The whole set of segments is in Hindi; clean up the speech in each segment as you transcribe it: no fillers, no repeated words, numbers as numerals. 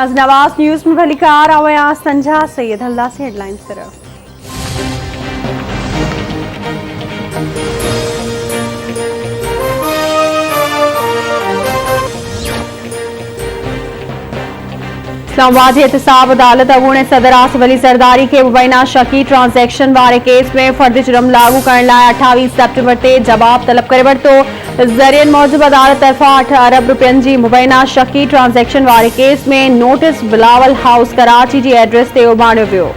नवाज न्यूज़ में भलीकार आवाज संझा सैयद हल्ला से हेडलाइंस तरफ। इस्लामाबाद एहतसाब अदालत अगूणे सदर आसिफ अली ज़रदारी के मुबैना शकी ट्रांजेक्शन वारे केस में फर्द जुर्म लागू करण लाइ 28 सेप्टेम्बर ते जवाब तलब करे वरितो। ज़रियन मौजूब अदालत तरफ़ां 8 अरब रुपयनि जी मुबैना शकी ट्रांजेक्शन वारे केस में नोटिस बिलावल हाउस कराची जी एड्रेस ते उभाणियो वियो।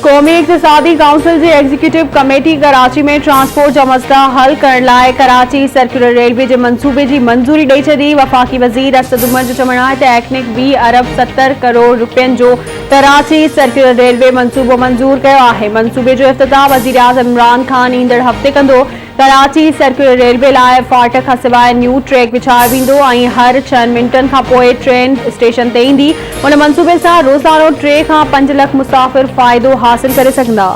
क़ौमी इक़्तिसादी काउंसिल जी एग्जीक्यूटिव कमेटी कराची में ट्रांसपोर्ट जा मसला हल करण लाइ कराची सर्कुलर रेलवे जे मंसूबे जी मंजूरी ॾेई छॾी। वफ़ाक़ी वज़ीर असद उमर जो चवणु आहे त एक्निक 20 अरब 70 करोड़ रुपयनि जो कराची सर्कुलर रेलवे मंसूबो मंजूर कयो आहे। मंसूबे जो इफ़्तिताह वज़ीर आज़म इमरान खान ईंदड़ हफ़्ते कंदो। कराची सर्कुलर रेलवे लाइ फाटक खां सवाइ न्यू ट्रैक विछायो वेंदो ऐं हर 6 मिंटनि खां पोइ ट्रेन स्टेशन ते ईंदी। उन मंसूबे सां रोज़ानो 3 खां 5 लख मुसाफ़िर फ़ाइदो हासिल करे सघंदा।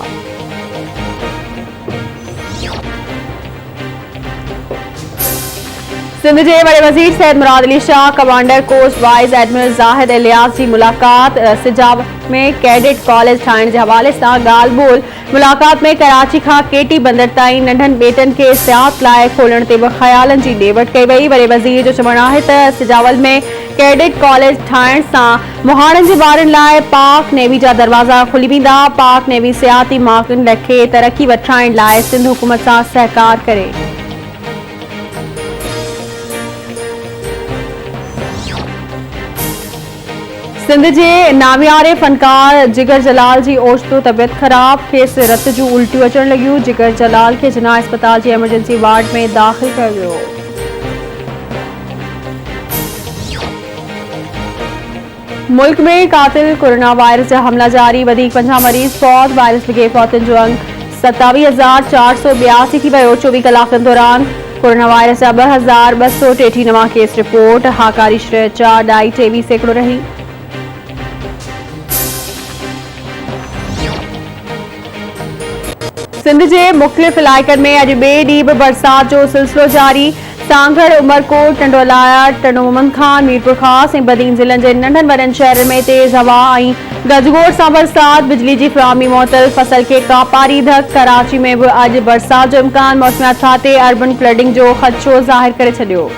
सिंध जे वॾे वज़ीर Syed Murad Ali Shah commander coast vice admiral Zahid Ilyas जी मुलाक़ात। सिजाब में कैडेट कॉलेज ठाहिण जे हवाले सां ॻाल्हि ॿोल। मुलाक़ात में कराची खां केटी बंदर ताईं नंढनि ॿेटनि खे सियाहत लाइ खोलण ते बि ख़्यालनि जी ॾे वठि कई वई। वॾे वज़ीर जो चवणु आहे त सिजावल में कैडेट कॉलेज ठाहिण सां मुहाणनि जे ॿारनि लाइ पाक नेवी जा दरवाज़ा खुली वेंदा। पाक नेवी सियाहती माहौल खे तरक़ी वठाइण लाइ सिंध हुकूमत सां सहकार करे। सिंध जे नामियारे फनकार जिगर जलाल जी ओचितो तबियत ख़राब। खेसि रत जूं उल्टियूं अचण लॻियूं। जिगर जलाल खे जिना अस्पताल जी एमरजेंसी वार्ड में दाख़िल कयो वियो। मुल्क में कातिल कोरोना वायरस जा हमला जारी। वधीक 50 मरीज़ फौत। वायरस बिगे फौतनि जो अंग 27,482 थी वियो। 24 कलाकनि दौरान कोरोना वायरस जा 2,233 नवां केस रिपोर्ट। हाकारी शरह 4.23% रही। सिंध जे मुख़्तलिफ़ इलाइक़नि में अॼु ॿिए ॾींहुं बि बरसात जो सिलसिलो जारी। सांगड़, उमरकोट, टंडोलाया, टंडो मोहम्मद खान, मीरपुर ख़ास ऐं बदीन ज़िलनि जे नंढनि वॾनि शहरनि में तेज़ हवा ऐं गजगोड़ सां बरसात। बिजली जी फ़राहमी मुअतल। फसल खे कापारी धक। कराची में बि अॼु बरसात जो इम्कान। मौसमियात खाते अर्बन फ्लडिंग जो ख़दशो ज़ाहिर करे छॾियो।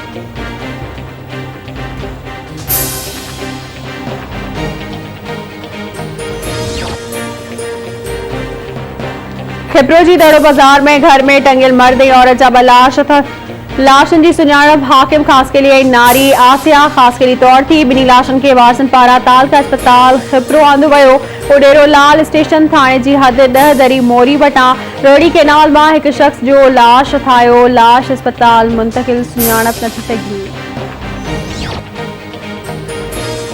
खिपरो जी दड़ो बाजार में घर में टंगियल मर्द ऐं औरत जा 2 लाश। लाशनि जी सुञाणप हाकिम ख़ासकेली ऐं नारी आसिया ख़ासकेली तौर थी। ॿिन्ही लाशनि खे वारसनि पारां तालका अस्पताल खिपरो आंदो वियो। ओडेरो लाल स्टेशन थाणे जी हद 10 दरी मोरी वटां रोड़ी केनाल मां हिकु शख़्स जो लाश ठाहियो। लाश अस्पताल मुंतक़िल सुञाणप न थी सघी।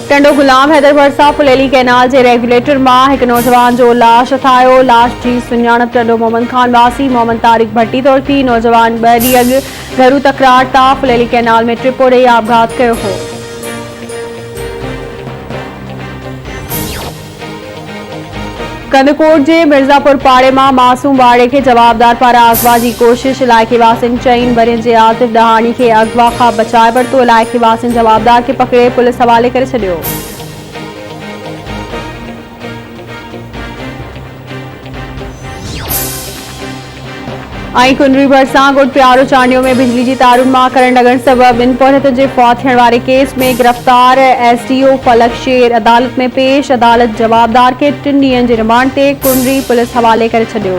टंडो गुलाम हैदर भरसा फुलेली कैनाल जे रेगुलेटर मां हिकु नौजवान जो लाश ठाहियो। लाश जी सुञाणप टंडो मोहम्मद खान वासी मोहम्मद तारिक भट्टी तौर थी। नौजवान 2 ॾींहं अॻु घरू तकरार तां फुलेली कैनाल में ट्रिपो ॾेई आपघात कयो हो। कंदकोट जे मिर्ज़ापुर पाड़े मां मासूम ॿारड़े खे जवाबदार पारां अगवा जी कोशिश। इलाइक़े वासियुनि 4 वरियनि जे आतिफ डहाणी खे अगवा खां बचाए वरितो। इलाइक़े वासियुनि जवाबदार खे पकड़े पुलिस हवाले करे छॾियो। कुंडरी भरिसां गुड प्यारो चांडियो में बिजली जी तारुनि मां करंट लॻण सबबि 2 पौधतनि जे फौत थियण वारे केस में गिरफ़्तार एसडीओ फलक शेर अदालत में पेश। अदालत जवाबदार खे 3 ॾींहनि जे रिमांड ते कुंडरी पुलिस हवाले करे छॾियो।